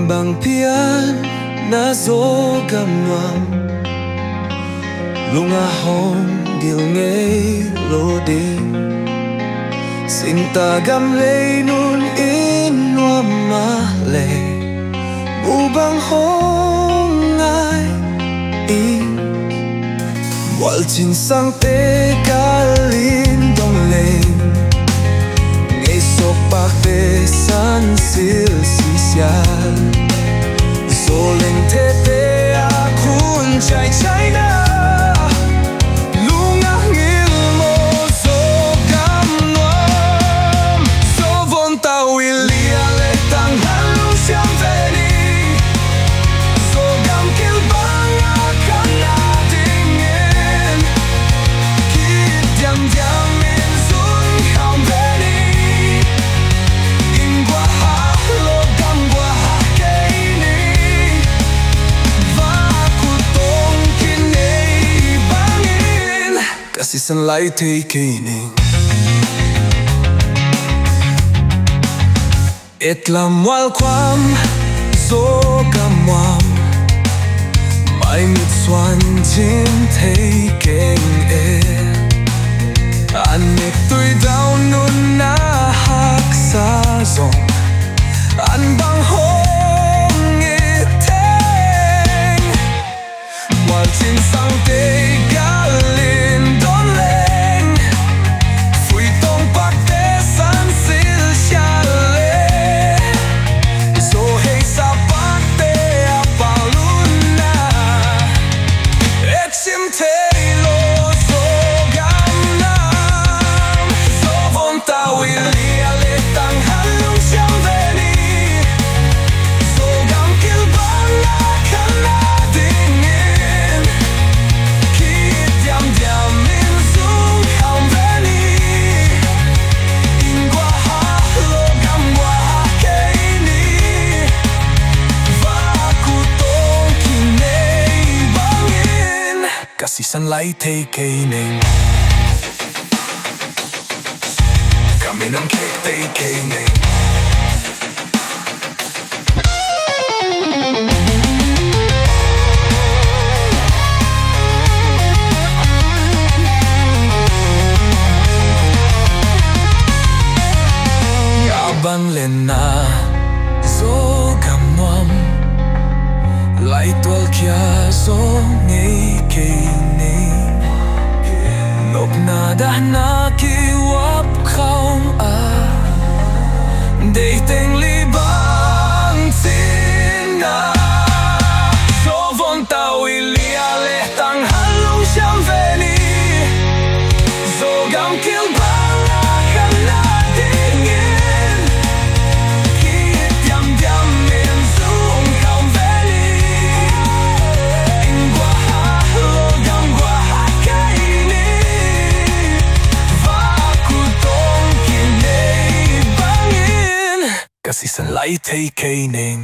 Mimbang pian na Zogam Nuam, Lungah ngilh ngei lawhdan, Singta gamlei nun nuammah Mubang ngai Mual sang dong ngei sopak san zelzel Zoleng tepe akun cai na Lungah ngilh mo Zogam Nuam Sovon tawili letang hanciam Zogam kibawl akan dingin Diam in zong Kasisan laitak ning Mual kwam Zogam Nuam Mai swan jin taking Anik tui down nun na hak sa zong Bang hong iteng Mual sang Kasisan laitak ning Kami ng kibawl ning Lena Zogam Nuam Laitwal kya zong ngei ning Nop nadah na kiwap kaum Dating libang tina Sovon tawili letang hanciam Zogam kibawl akan dingin Diam in zong Kasisan laitak ning